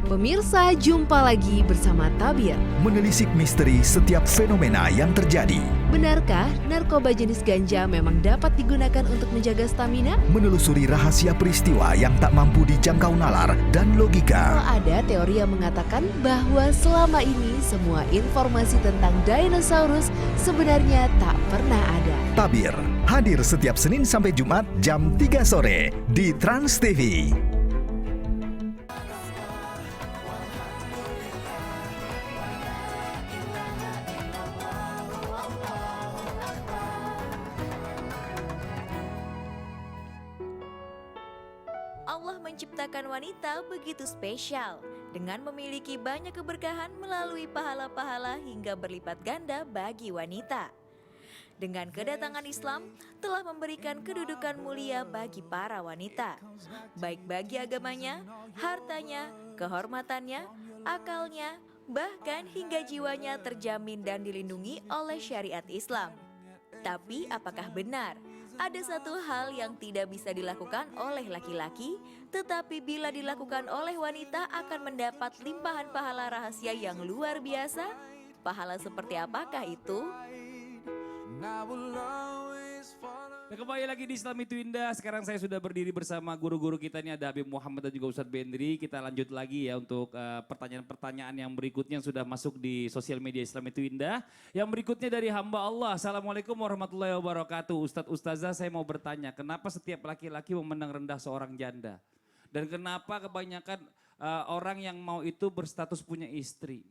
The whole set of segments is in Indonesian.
Pemirsa, jumpa lagi bersama Tabir. Menelisik misteri setiap fenomena yang terjadi. Benarkah narkoba jenis ganja memang dapat digunakan untuk menjaga stamina? Menelusuri rahasia peristiwa yang tak mampu dijangkau nalar dan logika. Kalau ada teori yang mengatakan bahwa selama ini semua informasi tentang dinosaurus sebenarnya tak pernah ada. Tabir hadir setiap Senin sampai Jumat jam 3 sore di Trans TV. Allah menciptakan wanita begitu spesial dengan memiliki banyak keberkahan melalui pahala-pahala hingga berlipat ganda bagi wanita. Dengan kedatangan Islam telah memberikan kedudukan mulia bagi para wanita, baik bagi agamanya, hartanya, kehormatannya, akalnya, bahkan hingga jiwanya terjamin dan dilindungi oleh syariat Islam. Tapi apakah benar? Ada satu hal yang tidak bisa dilakukan oleh laki-laki, tetapi bila dilakukan oleh wanita akan mendapat limpahan pahala rahasia yang luar biasa. Pahala seperti apakah itu? Nah, kembali lagi di Islam Itu Indah. Sekarang saya sudah berdiri bersama guru-guru kita ini, ada Habib Muhammad dan juga Ustadz Bendri. Kita lanjut lagi ya untuk pertanyaan-pertanyaan yang berikutnya yang sudah masuk di sosial media Islam Itu Indah. Yang berikutnya dari hamba Allah. Assalamualaikum warahmatullahi wabarakatuh. Ustadz Ustazah, saya mau bertanya, kenapa setiap laki-laki memandang rendah seorang janda? Dan kenapa kebanyakan orang yang mau itu berstatus punya istri?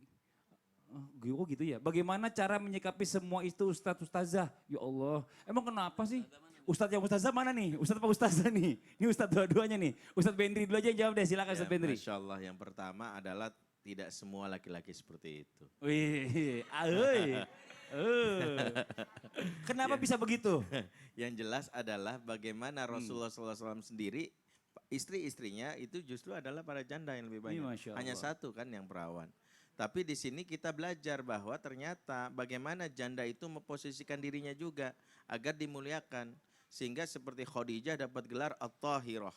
Oh gitu ya. Bagaimana cara menyikapi semua itu Ustadz Ustazah? Ya Allah, emang kenapa sih? Ustadz yang Ustazah mana nih? Ustadz apa Ustazah nih? Ini Ustadz dua-duanya nih. Ustadz Bendri dulu aja yang jawab deh, silakan Ustadz Bendri. Masya Allah, yang pertama adalah tidak semua laki-laki seperti itu. Wih, kenapa bisa begitu? Yang jelas adalah bagaimana Rasulullah SAW sendiri, istri-istrinya itu justru adalah para janda yang lebih banyak. Masya Allah. Hanya satu kan yang perawan. Tapi di sini kita belajar bahwa ternyata bagaimana janda itu memposisikan dirinya juga agar dimuliakan. Sehingga seperti Khadijah dapat gelar At-Tahirah,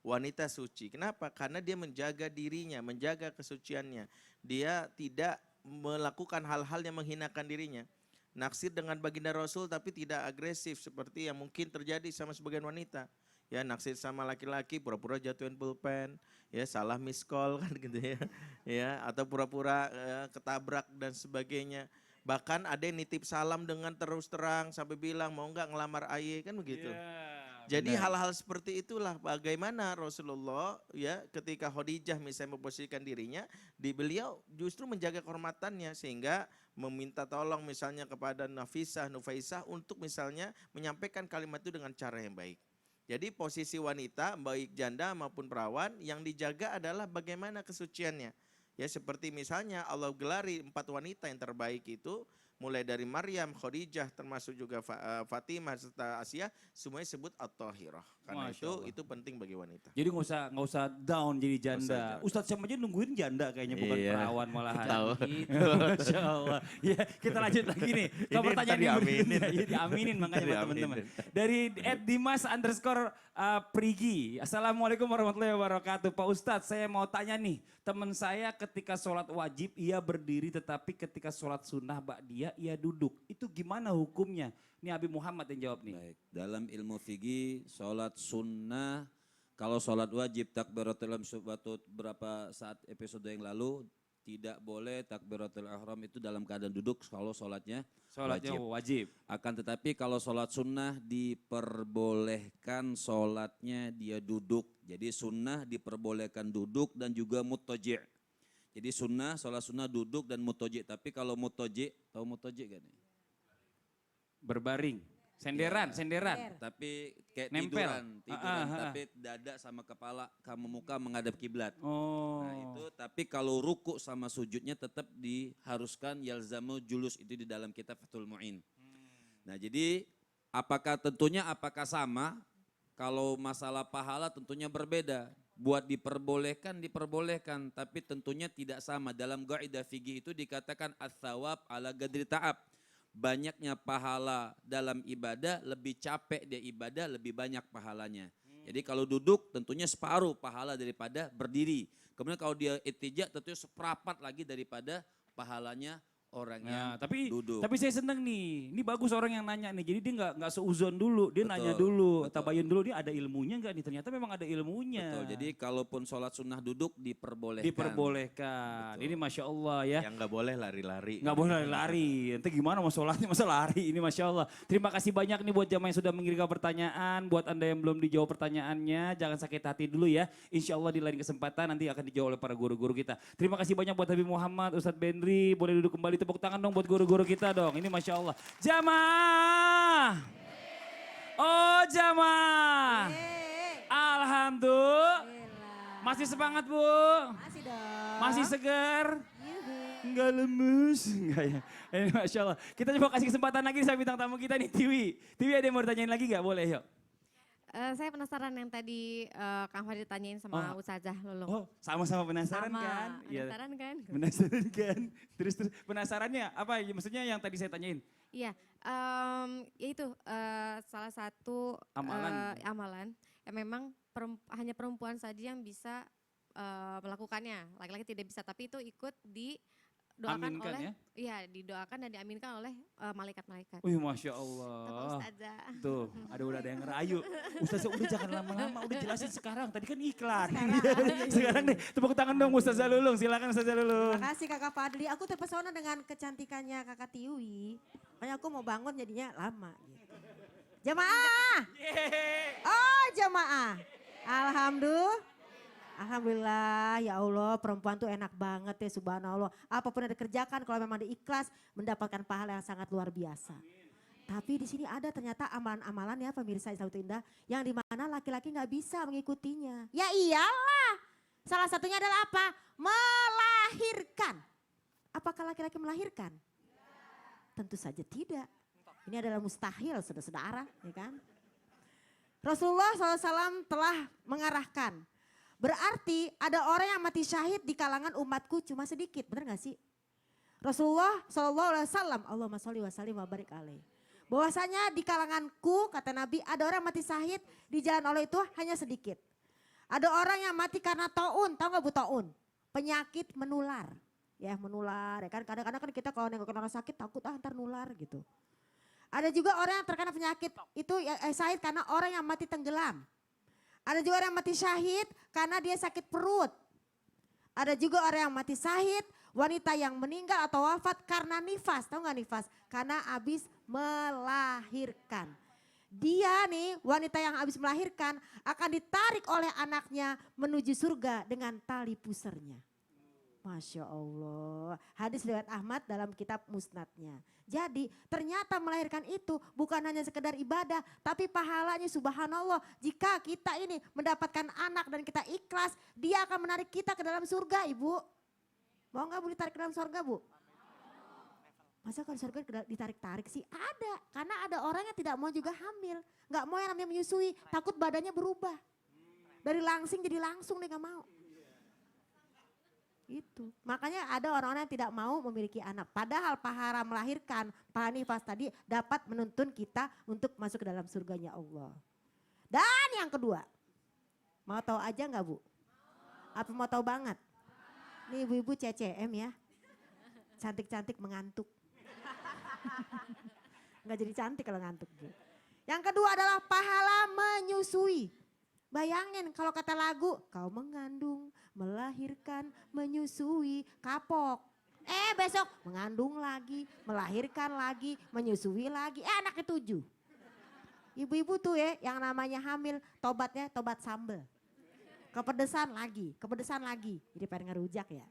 wanita suci. Kenapa? Karena dia menjaga dirinya, menjaga kesuciannya. Dia tidak melakukan hal-hal yang menghinakan dirinya. Naksir dengan baginda Rasul tapi tidak agresif seperti yang mungkin terjadi sama sebagian wanita. Ya, naksir sama laki-laki, pura-pura jatuhin pulpen, ya salah miss call kan gitu ya, ya atau pura-pura ketabrak dan sebagainya. Bahkan ada yang nitip salam dengan terus terang sampai bilang mau nggak ngelamar Aye kan begitu. Jadi hal-hal seperti itulah bagaimana Rasulullah ya ketika Khadijah misalnya memposisikan dirinya, di beliau justru menjaga kehormatannya sehingga meminta tolong misalnya kepada Nufaisah untuk misalnya menyampaikan kalimat itu dengan cara yang baik. Jadi posisi wanita baik janda maupun perawan yang dijaga adalah bagaimana kesuciannya. Ya seperti misalnya Allah gelari 4 wanita yang terbaik itu mulai dari Maryam, Khadijah termasuk juga Fatimah serta Asia semuanya sebut At-Tahirah. Karena itu penting bagi wanita. Jadi nggak usah down jadi janda. Ustadz Syam aja nungguin janda kayaknya bukan perawan malahan. Tahu. Gitu, Masya Allah. Ya kita lanjut lagi nih. Ke pertanyaan yang berikutnya. Ya, diaminin makanya buat teman-teman. Dari @dimas_prigi. Assalamualaikum warahmatullahi wabarakatuh. Pak Ustadz, saya mau tanya nih. Teman saya ketika sholat wajib ia berdiri tetapi ketika sholat sunnah ba'diyah ia duduk. Itu gimana hukumnya? Ini Habib Muhammad yang jawab nih. Baik, dalam ilmu fikih sholat sunnah, kalau sholat wajib takbiratul ihram berapa saat episode yang lalu tidak boleh takbiratul ihram itu dalam keadaan duduk kalau sholatnya wajib. Akan tetapi kalau sholat sunnah diperbolehkan sholatnya dia duduk. Jadi sunnah diperbolehkan duduk dan juga muttaji'. Jadi sholat sunnah duduk dan muttaji'. Tapi kalau muttaji', tahu muttaji' kan? Berbaring, senderan. Tapi kayak Nempel. tiduran, tapi dada sama kepala, kamu muka menghadap kiblat. Oh. Nah itu, tapi kalau ruku sama sujudnya tetap diharuskan yalzamu julus, itu di dalam kitab Fathul Mu'in. Nah jadi apakah sama? Kalau masalah pahala tentunya berbeda. Buat diperbolehkan, tapi tentunya tidak sama. Dalam kaidah fikih itu dikatakan ats-tsawab ala qadri ta'ab. Banyaknya pahala dalam ibadah, lebih capek dia ibadah, lebih banyak pahalanya. Jadi kalau duduk tentunya separuh pahala daripada berdiri. Kemudian kalau dia itija tentunya seperempat lagi daripada pahalanya orang yang Nah, tapi duduk. saya seneng nih. Ini bagus orang yang nanya nih. Jadi dia nggak seuzon dulu, dia nanya Betul, dulu, betul. tabayun dulu. Dia ada ilmunya nggak nih? Ternyata memang ada ilmunya. Betul, jadi kalaupun sholat sunnah duduk diperbolehkan. Diperbolehkan. Betul. Ini masya Allah ya. Yang nggak boleh lari-lari. Nggak boleh lari. Nanti gimana mau sholatnya masa lari? Ini masya Allah. Terima kasih banyak nih buat jamaah yang sudah mengirimkan pertanyaan. Buat anda yang belum dijawab pertanyaannya, jangan sakit hati dulu ya. Insya Allah di lain kesempatan nanti akan dijawab oleh para guru-guru kita. Terima kasih banyak buat Habib Muhammad, Ustadz Bendri. Boleh duduk kembali, tepuk tangan dong buat guru-guru kita dong. Ini masya Allah. Jamaah. Oh jamaah. Alhamdulillah. Masih semangat Bu? Masih dong. Masih segar? Yuhu. Enggak lemes, enggak ya. Ini Masya Allah. Kita coba kasih kesempatan lagi sama bintang tamu kita nih, Tiwi. Tiwi ada yang mau ditanyain lagi gak? Boleh yuk. Saya penasaran yang tadi Kang Fadil tanyain sama Ustazah Lulung. Oh sama-sama penasaran Sama, kan? Iya. penasaran kan? Penasaran kan? Terus penasarannya apa? Maksudnya yang tadi saya tanyain. Iya, ya itu salah satu amalan yang memang hanya perempuan saja yang bisa melakukannya. Laki-laki tidak bisa, tapi itu ikut didoakan Aminkan oleh, ya? iya didoakan dan diaminkan oleh malaikat-malaikat. Wih Masya Apa Allah. Ustazah? Tuh, udah ada yang ngerayu. Ustazah udah jangan lama-lama, udah jelasin sekarang. Tadi kan iklan. Sekarang nih, tepuk tangan dong Ustazah Lulung. Silakan Ustazah Lulung. Terima kasih Kakak Fadli. Aku terpesona dengan kecantikannya Kakak Tiwi. Makanya aku mau bangun jadinya lama gitu. Jamaah. Oh jamaah. Alhamdulillah ya Allah perempuan tuh enak banget ya subhanallah. Apapun yang dikerjakan kalau memang diikhlas mendapatkan pahala yang sangat luar biasa. Tapi di sini ada ternyata amalan-amalan ya pemirsa Islam Indah yang dimana laki-laki nggak bisa mengikutinya. Ya iyalah. Salah satunya adalah apa? Melahirkan. Apakah laki-laki melahirkan? Tentu saja tidak. Ini adalah mustahil saudara-saudara, ya kan? Rasulullah SAW telah mengarahkan. Berarti ada orang yang mati syahid di kalangan umatku cuma sedikit, benar gak sih? Rasulullah SAW, Allahumma sholli wa sallim wa barik alaih. Bahwasanya di kalanganku, kata Nabi, ada orang mati syahid di jalan Allah itu hanya sedikit. Ada orang yang mati karena taun, tahu gak Bu taun? Penyakit menular. Ya menular, ya kan kadang-kadang kan kita kalau nengokin orang sakit takut ntar nular gitu. Ada juga orang yang terkena penyakit itu syahid karena orang yang mati tenggelam. Ada juga orang yang mati syahid karena dia sakit perut. Ada juga orang yang mati syahid, wanita yang meninggal atau wafat karena nifas. Tahu gak nifas? Karena habis melahirkan. Dia nih wanita yang habis melahirkan akan ditarik oleh anaknya menuju surga dengan tali pusernya. Masya Allah. Hadis riwayat Ahmad dalam kitab musnadnya. Jadi ternyata melahirkan itu bukan hanya sekedar ibadah. Tapi pahalanya subhanallah. Jika kita ini mendapatkan anak dan kita ikhlas. Dia akan menarik kita ke dalam surga Ibu. Mau gak Bu ditarik ke dalam surga Bu? Masa kalau surga ditarik-tarik sih? Ada. Karena ada orang yang tidak mau juga hamil. Gak mau yang namanya menyusui. Takut badannya berubah. Dari langsing jadi langsung dia gak mau. Itu. Makanya ada orang-orang yang tidak mau memiliki anak. Padahal pahala melahirkan, pahala nifas tadi dapat menuntun kita untuk masuk ke dalam surganya Allah. Dan yang kedua, mau tahu aja nggak Bu? Apa mau tahu banget? Nih ibu-ibu CCM ya, cantik-cantik mengantuk. Nggak jadi cantik kalau ngantuk Bu. Yang kedua adalah pahala menyusui. Bayangin kalau kata lagu, kau mengandung, melahirkan, menyusui, kapok. Besok mengandung lagi, melahirkan lagi, menyusui lagi. Anaknya 7. Ibu-ibu tuh ya yang namanya hamil, tobatnya tobat sambel. Kepedesan lagi. Jadi pengen ngerujak ya.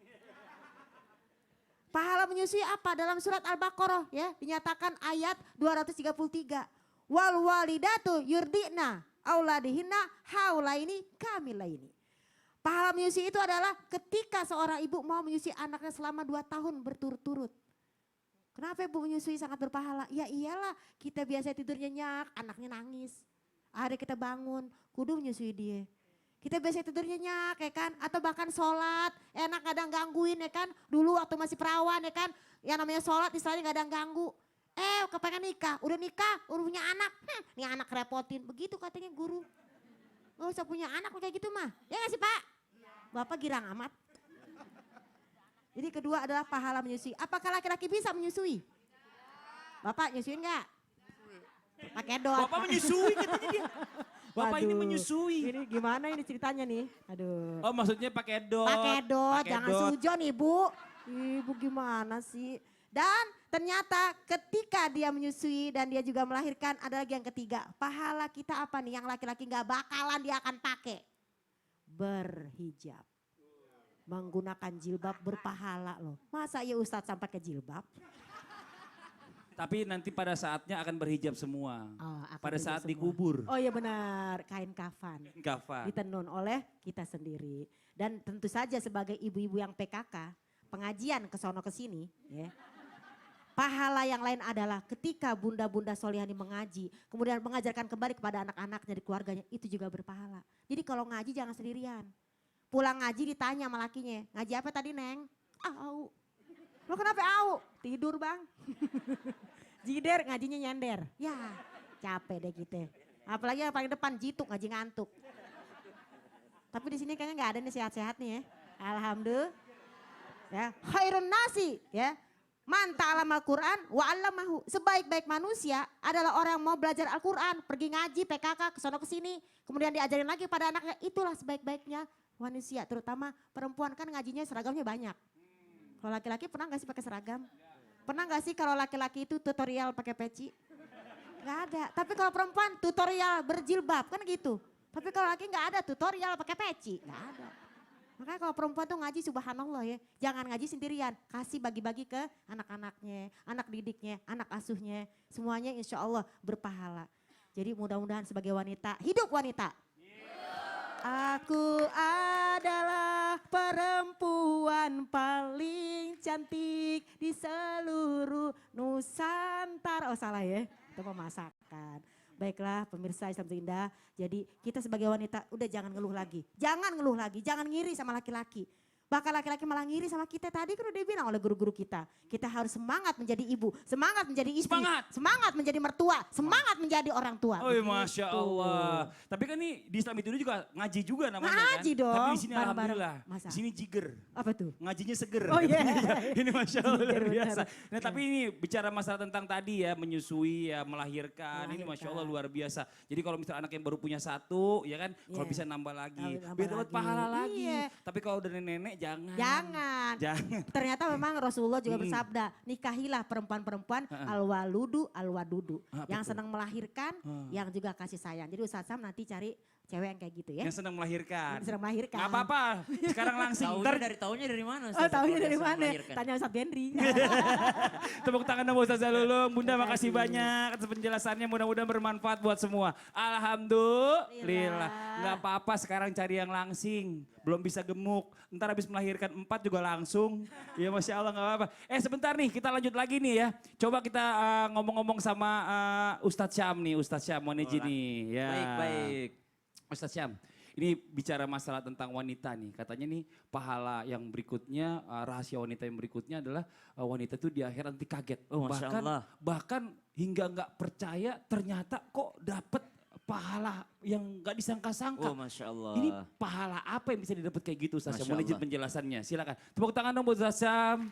Pahala menyusui apa? Dalam surat Al-Baqarah ya dinyatakan ayat 233. Wal walidatu yurdina auladihinna haulaini kamilaini. Pahala menyusui itu adalah ketika seorang ibu mau menyusui anaknya selama 2 tahun berturut-turut. Kenapa ibu menyusui sangat berpahala? Ya iyalah kita biasa tidur nyenyak, anaknya nangis. Akhirnya kita bangun, kudu menyusui dia. Kita biasa tidur nyenyak ya kan, atau bahkan sholat, enak kadang gangguin ya kan. Dulu waktu masih perawan ya kan, yang namanya sholat istilahnya kadang ganggu. Kepengen nikah, udah punya anak. Nih anak repotin, begitu katanya guru. Gak usah punya anak kayak gitu mah, ya gak sih Pak? Bapak girang amat. Jadi kedua adalah pahala menyusui. Apakah laki-laki bisa menyusui? Bapak nyusuin enggak? Pakai dot. Bapak menyusui katanya dia. Bapak ini Aduh, menyusui. Ini gimana ini ceritanya nih? Aduh. Oh maksudnya pakai dot. Pakai dot, Pakai jangan dot. sujon Ibu. Ibu gimana sih? Dan ternyata ketika dia menyusui dan dia juga melahirkan ada lagi yang ketiga. Pahala kita apa nih yang laki-laki gak bakalan dia akan pakai? Berhijab. Menggunakan jilbab berpahala loh. Masa ya Ustadz sampai ke jilbab? Tapi nanti pada saatnya akan berhijab semua. Oh, akan Pada berhijab saat semua. dikubur. Oh iya benar, kain kafan. Kafan. Ditenun oleh kita sendiri. Dan tentu saja sebagai ibu-ibu yang PKK, pengajian ke sono ke sini, ya. Pahala yang lain adalah ketika bunda-bunda solihani mengaji, kemudian mengajarkan kembali kepada anak-anaknya di keluarganya, itu juga berpahala. Jadi kalau ngaji jangan sendirian. Pulang ngaji ditanya sama lakinya, ngaji apa tadi Neng? Au. Lo kenapa au? Tidur bang. Jider ngajinya nyender. Ya capek deh kita. Apalagi yang paling depan jituk ngaji ngantuk. Tapi di sini kayaknya nggak ada nih sehat-sehat nih ya. Alhamdulillah. Ya, khairun nasi ya. Man ta'allama Al-Quran wa 'allamahu. Sebaik-baik manusia adalah orang yang mau belajar Al-Quran, pergi ngaji, PKK, ke sono ke sini, kemudian diajarin lagi pada anaknya. Itulah sebaik-baiknya manusia, terutama perempuan kan ngajinya seragamnya banyak. Kalau laki-laki pernah gak sih pakai seragam? Pernah gak sih kalau laki-laki itu tutorial pakai peci? Gak ada. Tapi kalau perempuan tutorial berjilbab kan gitu. Tapi kalau laki gak ada tutorial pakai peci, gak ada. Makanya kalau perempuan tuh ngaji subhanallah ya. Jangan ngaji sendirian. Kasih bagi-bagi ke anak-anaknya, anak didiknya, anak asuhnya. Semuanya insya Allah berpahala. Jadi mudah-mudahan sebagai wanita, hidup wanita. Aku adalah perempuan paling cantik di seluruh Nusantara. Oh salah ya, itu pemasakan. Baiklah pemirsa Islam Indah, jadi kita sebagai wanita udah jangan ngeluh lagi. Jangan ngeluh lagi, jangan ngiri sama laki-laki. Bahkan laki-laki malah ngiri sama kita. Tadi kan udah dibilang oleh guru-guru kita. Kita harus semangat menjadi ibu, semangat menjadi istri, semangat menjadi mertua, semangat menjadi orang tua. Oh Masya Allah. Tapi kan nih di Islam itu juga ngaji juga namanya Ngaji kan. dong, Tapi di sini bareng-bareng. alhamdulillah. Masa? Di sini jiger. Apa tuh? Ngajinya seger. Oh iya. Ini Masya Allah luar Jiger, biasa. benar. Nah tapi ini bicara masalah tentang tadi ya menyusui ya melahirkan. Ini Masya Allah luar biasa. Jadi kalau misalnya anak yang baru punya satu ya kan. Kalau Iya. bisa nambah lagi. Nambah Biar dapat lagi. pahala lagi. Iya. Tapi kalau udah nenek jangan. Jangan. Ternyata memang Rasulullah juga bersabda, nikahilah perempuan-perempuan al-waludu al-wadudu. Yang senang melahirkan, yang juga kasih sayang. Jadi Ustaz Sam nanti cari cewek yang kayak gitu ya. Yang senang melahirkan. Yang senang melahirkan. Gak apa-apa. Sekarang langsung. Taunya dari mana? Oh taunya dari mana? Tanya Ustaz Benri. Tepuk tangan sama Ustaz Zalulung. Bunda makasih banyak atas penjelasannya. Mudah-mudahan bermanfaat buat semua. Alhamdulillah. Gak apa-apa sekarang cari yang langsing. Belum bisa gemuk. Ntar habis melahirkan 4 juga langsung. Ya Masya Allah gak apa-apa. Sebentar nih kita lanjut lagi nih ya. Coba kita ngomong-ngomong sama Ustadz Syam nih. Ustadz Syam Moneji nih. Ya. Baik. Ustadz Syam. Ini bicara masalah tentang wanita nih. Katanya nih pahala yang berikutnya, rahasia wanita yang berikutnya adalah wanita itu di akhir nanti kaget. Oh, Masya Allah. Bahkan hingga nggak percaya ternyata kok dapet pahala yang nggak disangka-sangka. Oh Masya Allah. Ini pahala apa yang bisa didapat kayak gitu Ustaz Syam? Masya Mohon izin Allah. penjelasannya. Silakan. Tepuk tangan dong buat Ustaz Syam.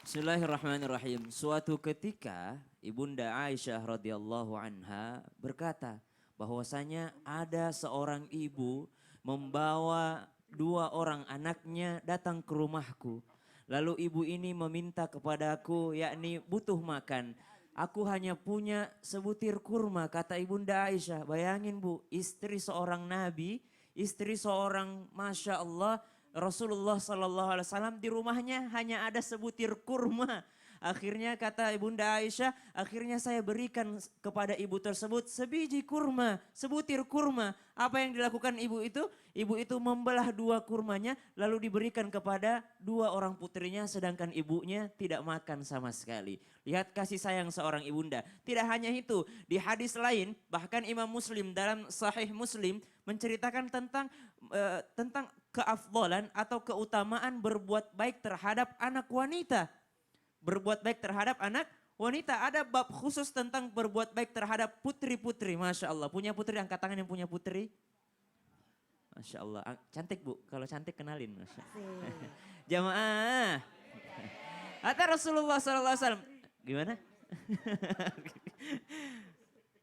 Bismillahirrahmanirrahim. Suatu ketika Ibunda Aisyah radhiyallahu anha berkata bahwasanya ada seorang ibu membawa 2 orang anaknya datang ke rumahku. Lalu ibu ini meminta kepadaku yakni butuh makan. Aku hanya punya sebutir kurma, kata Ibunda Aisyah. Bayangin Bu, istri seorang nabi, istri seorang Masya Allah, Rasulullah SAW di rumahnya hanya ada sebutir kurma. Akhirnya kata Ibunda Aisyah, akhirnya saya berikan kepada ibu tersebut sebiji kurma, sebutir kurma. Apa yang dilakukan ibu itu? Ibu itu membelah 2 kurmanya lalu diberikan kepada 2 orang putrinya sedangkan ibunya tidak makan sama sekali. Lihat kasih sayang seorang ibunda. Tidak hanya itu, di hadis lain bahkan Imam Muslim dalam Sahih Muslim menceritakan tentang keafdalan atau keutamaan berbuat baik terhadap anak wanita. Berbuat baik terhadap anak wanita. Ada bab khusus tentang berbuat baik terhadap putri-putri. Masya Allah. Punya putri, angkat tangan yang punya putri. Masya Allah. Cantik Bu, kalau cantik kenalin. Masya. Asik. Jamaah. Kata Rasulullah SAW. Gimana?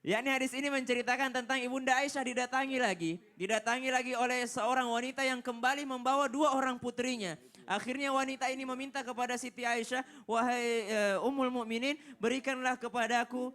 Yakni hadis ini menceritakan tentang Ibunda Aisyah didatangi lagi oleh seorang wanita yang kembali membawa 2 orang putrinya. Akhirnya wanita ini meminta kepada Siti Aisyah, wahai Ummul Mukminin, berikanlah kepadaku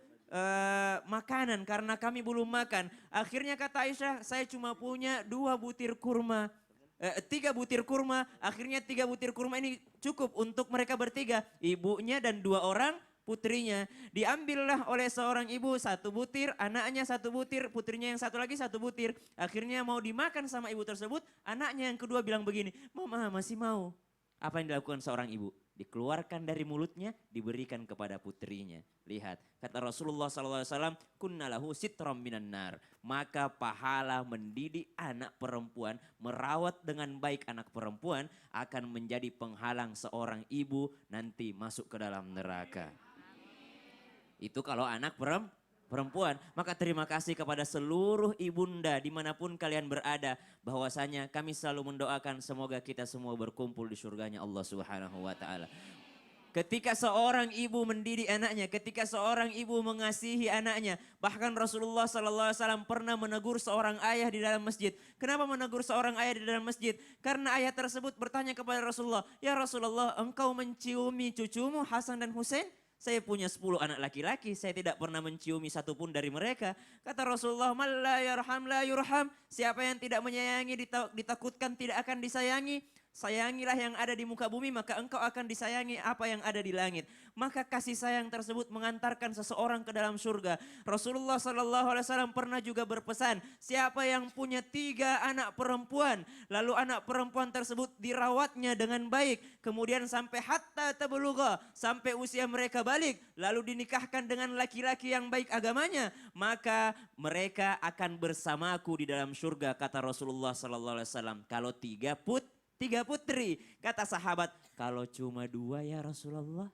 makanan karena kami belum makan. Akhirnya kata Aisyah, saya cuma punya 2 butir kurma. 3 butir kurma, akhirnya 3 butir kurma ini cukup untuk mereka bertiga, ibunya dan 2 orang putrinya. Diambillah oleh seorang ibu 1 butir, anaknya 1 butir, putrinya yang 1 lagi 1 butir. Akhirnya mau dimakan sama ibu tersebut, anaknya yang kedua bilang begini, Mama masih mau. Apa yang dilakukan seorang ibu? Dikeluarkan dari mulutnya, diberikan kepada putrinya. Lihat, kata Rasulullah SAW, kunna lahu sitram minan nar. Maka pahala mendidik anak perempuan, merawat dengan baik anak perempuan, akan menjadi penghalang seorang ibu nanti masuk ke dalam neraka. Itu kalau anak perempuan. Maka terima kasih kepada seluruh ibunda dimanapun kalian berada. Bahwasanya kami selalu mendoakan semoga kita semua berkumpul di surganya Allah Subhanahu wa ta'ala. Ketika seorang ibu mendidik anaknya, ketika seorang ibu mengasihi anaknya. Bahkan Rasulullah SAW pernah menegur seorang ayah di dalam masjid. Kenapa menegur seorang ayah di dalam masjid? Karena ayah tersebut bertanya kepada Rasulullah, ya Rasulullah, engkau menciumi cucumu Hasan dan Husain? Saya punya 10 anak laki-laki, saya tidak pernah menciumi satupun dari mereka. Kata Rasulullah, man la yarham la yurham. Siapa yang tidak menyayangi, ditakutkan tidak akan disayangi. Sayangilah yang ada di muka bumi, maka engkau akan disayangi apa yang ada di langit. Maka kasih sayang tersebut mengantarkan seseorang ke dalam surga. Rasulullah SAW pernah juga berpesan, siapa yang punya 3 anak perempuan, lalu anak perempuan tersebut dirawatnya dengan baik, kemudian sampai hatta tabluga, sampai usia mereka balik, lalu dinikahkan dengan laki-laki yang baik agamanya, maka mereka akan bersamaku di dalam surga, kata Rasulullah SAW. Kalau 3 putri, kata sahabat, kalau cuma 2 ya Rasulullah.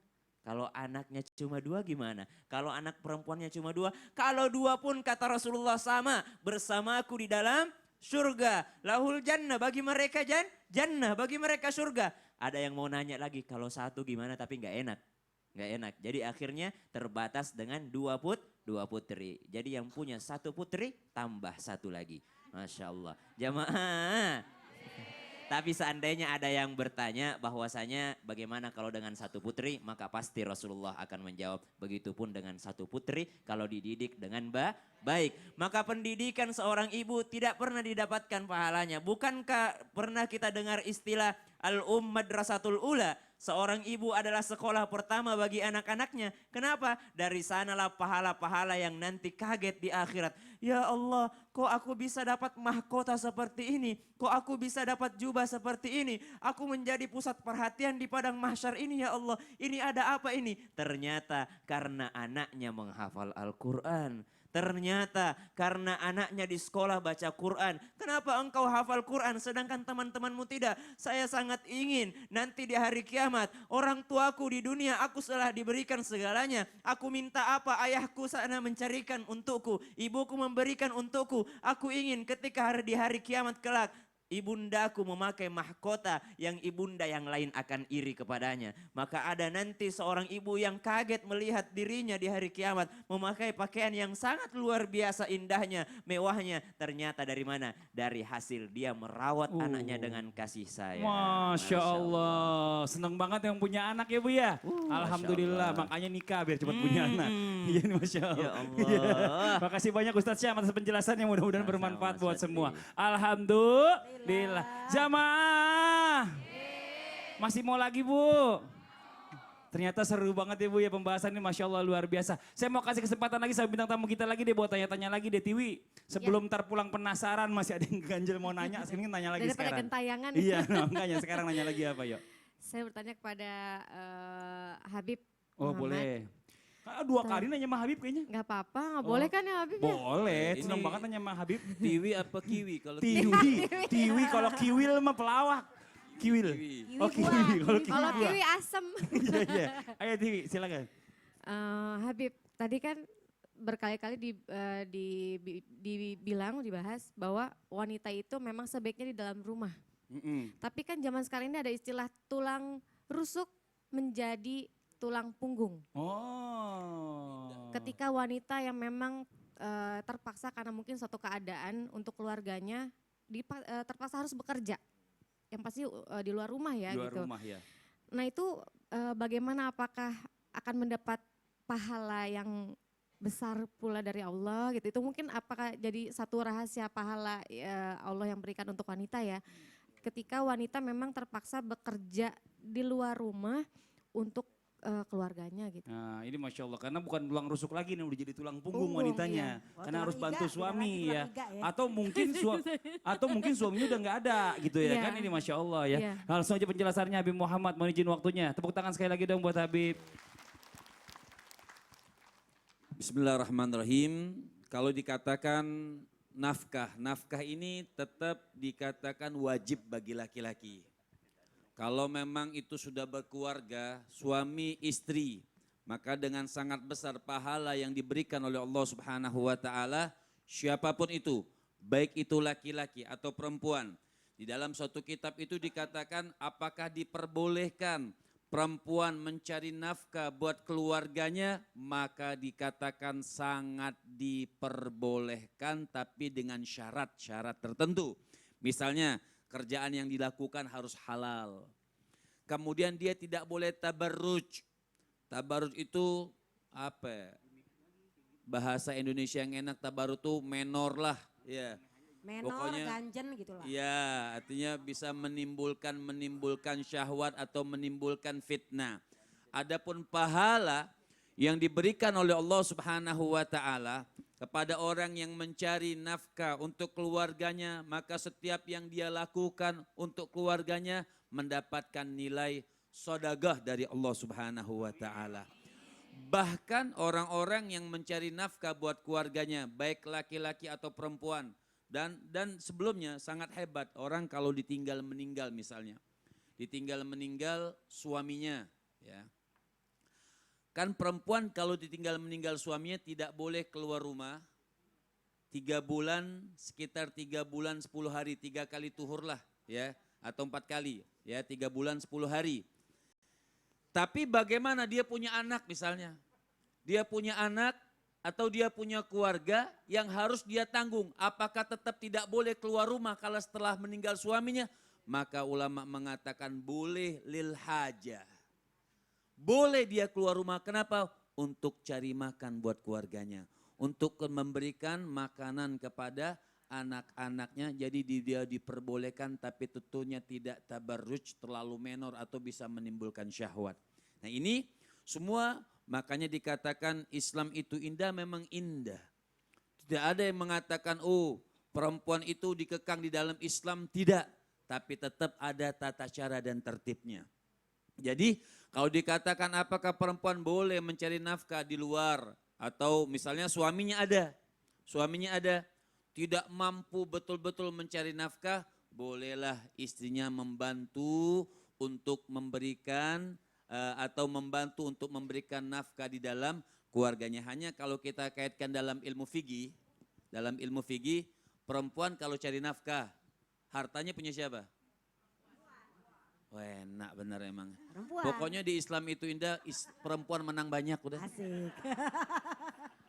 Kalau anaknya cuma 2 gimana? Kalau anak perempuannya cuma 2, kalau 2 pun kata Rasulullah sama, bersamaku di dalam surga. Lahul jannah, bagi mereka jannah, bagi mereka surga. Ada yang mau nanya lagi, kalau 1 gimana tapi nggak enak. Jadi akhirnya terbatas dengan 2 putri. Jadi yang punya 1 putri tambah 1 lagi. Masya Allah. Jamaah. Tapi seandainya ada yang bertanya bahwasanya bagaimana kalau dengan 1 putri, maka pasti Rasulullah akan menjawab begitupun dengan 1 putri kalau dididik dengan baik. Maka pendidikan seorang ibu tidak pernah didapatkan pahalanya. Bukankah pernah kita dengar istilah Madrasatul Ula? Seorang ibu adalah sekolah pertama bagi anak-anaknya. Kenapa? Dari sanalah pahala-pahala yang nanti kaget di akhirat. Ya Allah, kok aku bisa dapat mahkota seperti ini? Kok aku bisa dapat jubah seperti ini? Aku menjadi pusat perhatian di padang mahsyar ini ya Allah. Ini ada apa ini? Ternyata karena anaknya menghafal Al-Quran. Ternyata karena anaknya di sekolah baca Quran. Kenapa engkau hafal Quran sedangkan teman-temanmu tidak? Saya sangat ingin nanti di hari kiamat orang tuaku di dunia aku telah diberikan segalanya. Aku minta apa ayahku sana mencarikan untukku. Ibuku memberikan untukku. Aku ingin ketika di hari kiamat kelak ibundaku memakai mahkota yang ibunda yang lain akan iri kepadanya. Maka ada nanti seorang ibu yang kaget melihat dirinya di hari kiamat memakai pakaian yang sangat luar biasa indahnya, mewahnya. Ternyata dari mana? Dari hasil dia merawat anaknya dengan kasih sayang. Masya Allah, senang banget yang punya anak ya Bu ya. Alhamdulillah, makanya nikah biar cepat punya anak. Iya Masya Allah. Ya Allah. Makasih banyak Ustadz Syam atas penjelasannya, mudah-mudahan bermanfaat buat semua. Alhamdulillah. Jamaah. Masih mau lagi Bu? Ternyata seru banget ya Bu ya pembahasan ini, Masya Allah luar biasa. Saya mau kasih kesempatan lagi sama bintang tamu kita lagi deh buat tanya-tanya lagi deh Tiwi. Sebelum ntar pulang penasaran masih ada yang ganjel mau nanya, sekarang nanya lagi Daripada sekarang. gentayangan. Iya makanya sekarang nanya lagi apa yuk? Saya bertanya kepada Habib Oh Muhammad. boleh. 2 kali nanya sama Habib kayaknya. Gak apa-apa, gak boleh kan ya Habib ya? Boleh, Ini- senang banget nanya sama Habib. Tiwi apa kiwi? Kalau Tiwi kalau kiwil mah pelawak. Kiwil. Kiwi. Oh kiwi, kalau kiwi. Kalau buah. kiwi asem. Iya iya. Ayo Tiwi silakan. Habib, tadi kan berkali-kali dibahas bahwa wanita itu memang sebaiknya di dalam rumah. Tapi kan zaman sekarang ini ada istilah tulang rusuk menjadi tulang punggung. Ketika wanita yang memang terpaksa karena mungkin suatu keadaan untuk keluarganya terpaksa harus bekerja. Yang pasti di luar rumah ya. Di luar gitu. rumah ya. Nah itu bagaimana, apakah akan mendapat pahala yang besar pula dari Allah gitu? Itu mungkin apakah jadi satu rahasia pahala Allah yang berikan untuk wanita ya? Ketika wanita memang terpaksa bekerja di luar rumah untuk keluarganya gitu. Nah ini Masya Allah, karena bukan tulang rusuk lagi nih, udah jadi tulang punggung wanitanya. Iya. Karena harus Tulang bantu iga, suami tulang ya. iga ya. Atau mungkin suaminya udah nggak ada gitu ya Iya. kan, ini Masya Allah ya. Iya. Langsung aja penjelasannya Habib Muhammad, mohon izin waktunya. Tepuk tangan sekali lagi dong buat Habib. Bismillahirrahmanirrahim. Kalau dikatakan nafkah ini tetap dikatakan wajib bagi laki-laki. Kalau memang itu sudah berkeluarga, suami istri, maka dengan sangat besar pahala yang diberikan oleh Allah Subhanahu wa taala, siapapun itu, baik itu laki-laki atau perempuan. Di dalam suatu kitab itu dikatakan apakah diperbolehkan perempuan mencari nafkah buat keluarganya, maka dikatakan sangat diperbolehkan tapi dengan syarat-syarat tertentu. Misalnya kerjaan yang dilakukan harus halal. Kemudian dia tidak boleh tabarruj. Tabarruj itu apa ya? Bahasa Indonesia yang enak, tabarruj itu menor lah. Ya. Menor, ganjen gitu lah. Ya, artinya bisa menimbulkan syahwat atau menimbulkan fitnah. Adapun pahala yang diberikan oleh Allah Subhanahu wa taala kepada orang yang mencari nafkah untuk keluarganya, maka setiap yang dia lakukan untuk keluarganya mendapatkan nilai sedekah dari Allah Subhanahu wa taala. Bahkan orang-orang yang mencari nafkah buat keluarganya, baik laki-laki atau perempuan, dan sebelumnya sangat hebat orang kalau ditinggal meninggal misalnya. Ditinggal meninggal suaminya, ya. Kan perempuan kalau ditinggal meninggal suaminya tidak boleh keluar rumah 3 bulan, sekitar 3 bulan 10 hari, 3 kali tuhur lah ya, atau 4 kali ya, 3 bulan 10 hari. Tapi bagaimana dia punya anak misalnya, dia punya anak atau dia punya keluarga yang harus dia tanggung, apakah tetap tidak boleh keluar rumah kalau setelah meninggal suaminya? Maka ulama mengatakan boleh lil hajah. Boleh dia keluar rumah, kenapa? Untuk cari makan buat keluarganya. Untuk memberikan makanan kepada anak-anaknya. Jadi dia diperbolehkan tapi tentunya tidak tabarruj, terlalu menor atau bisa menimbulkan syahwat. Nah ini semua makanya dikatakan Islam itu indah, memang indah. Tidak ada yang mengatakan oh perempuan itu dikekang di dalam Islam, tidak. Tapi tetap ada tata cara dan tertibnya. Jadi kalau dikatakan apakah perempuan boleh mencari nafkah di luar atau misalnya suaminya ada, tidak mampu betul-betul mencari nafkah, bolehlah istrinya membantu untuk memberikan atau membantu untuk memberikan nafkah di dalam keluarganya. Hanya kalau kita kaitkan dalam ilmu fikih, perempuan kalau cari nafkah, hartanya punya siapa? Wah, enak bener emang. Perempuan. Pokoknya di Islam itu indah, perempuan menang banyak udah. Asik.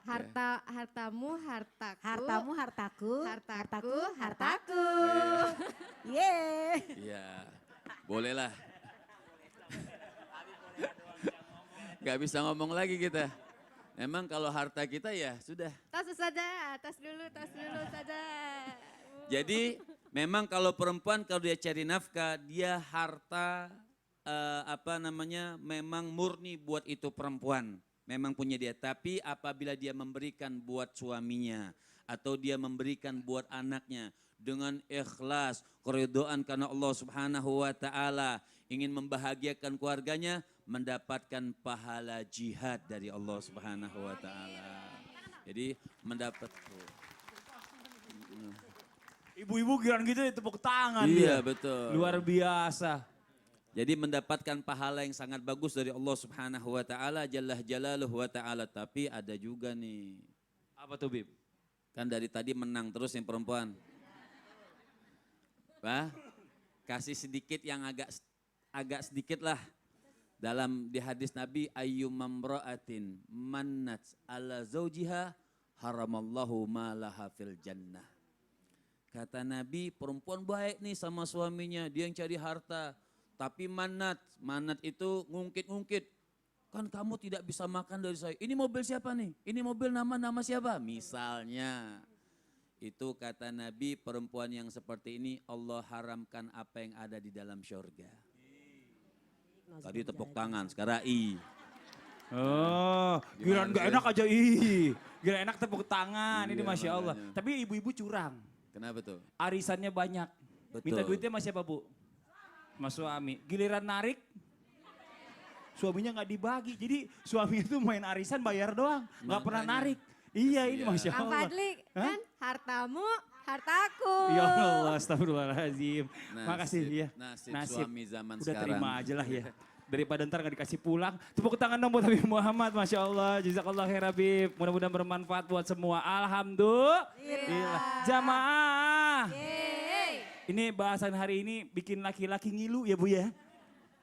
Hartamu, hartaku. Hartamu, hartaku. Hartaku, hartaku. Yeay. Iya, bolehlah. Gak bisa ngomong lagi kita. Memang kalau harta kita ya sudah. Tas dulu saja. Jadi memang kalau perempuan kalau dia cari nafkah, dia harta memang murni buat itu perempuan. Memang punya dia, tapi apabila dia memberikan buat suaminya atau dia memberikan buat anaknya dengan ikhlas, keridhaan karena Allah Subhanahu wa taala, ingin membahagiakan keluarganya, mendapatkan pahala jihad dari Allah Subhanahu wa taala. Jadi mendapat Ibu-ibu giran gitu ya, tepuk tangan. Iya dia. betul. Luar biasa. Jadi mendapatkan pahala yang sangat bagus dari Allah Subhanahu wa taala, jalla jalaluhu wa taala. Tapi ada juga nih Apa tuh Bib? Kan dari tadi menang terus yang perempuan. Bah, kasih sedikit yang agak sedikit lah. Dalam di hadis Nabi, ayyumamra'atin mannat ala zaujiha haramallahu malaha fil jannah. Kata Nabi, perempuan baik nih sama suaminya, dia yang cari harta. Tapi manat itu ngungkit-ngungkit. Kan kamu tidak bisa makan dari saya. Ini mobil siapa nih? Ini mobil nama siapa? Misalnya. Itu kata Nabi, perempuan yang seperti ini Allah haramkan apa yang ada di dalam syurga. Tadi tepuk tangan, sekarang i. Oh, giliran gak enak aja giliran enak tepuk tangan, ini Masya Allah. Makanya. Tapi ibu-ibu curang. Kenapa tuh? Arisannya banyak. Betul. Minta duitnya sama siapa Bu? Mas suami. Giliran narik, suaminya nggak dibagi. Jadi suami itu main arisan bayar doang, nggak pernah Makanya. narik. Iya ini Masya Kang Allah. Fadli, Hah? kan hartamu, hartaku. Ya Allah, astagfirullahaladzim. Makasih ya. Nasib suami zaman Udah sekarang. terima aja lah ya. Daripada ntar gak dikasih pulang. Tepuk tangan dong buat Habib Muhammad. Masya Allah. Jazakallah khair Habib. Mudah-mudahan bermanfaat buat semua. Alhamdulillah. Jamaah. Ini bahasan hari ini bikin laki-laki ngilu ya Bu ya.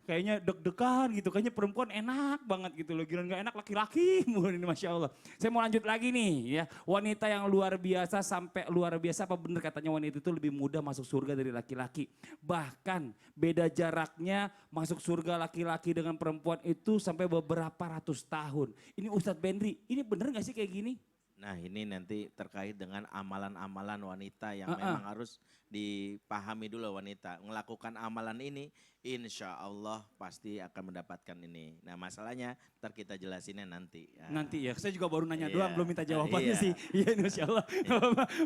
Kayaknya deg-degan gitu. Kayaknya perempuan enak banget gitu loh. Gila gak enak laki-laki. Ini Masya Allah. Saya mau lanjut lagi nih ya. Wanita yang luar biasa sampai luar biasa. Apa benar katanya wanita itu lebih mudah masuk surga dari laki-laki. Bahkan beda jaraknya masuk surga laki-laki dengan perempuan itu sampai beberapa ratus tahun. Ini Ustadz Bendri, ini bener gak sih kayak gini? Nah ini nanti terkait dengan amalan-amalan wanita yang memang harus dipahami dulu wanita. Melakukan amalan ini insya Allah pasti akan mendapatkan ini. Nah masalahnya ntar kita jelasinnya nanti. Ya. Nanti ya, saya juga baru nanya Iya. doang, belum minta jawabannya Iya. sih. Iya Insya Allah,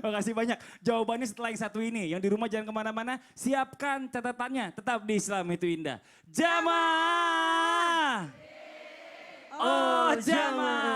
makasih banyak. Jawabannya setelah yang satu ini, yang di rumah jangan kemana-mana, siapkan catatannya, tetap di Islam itu indah. Jamaah! Oh jamaah!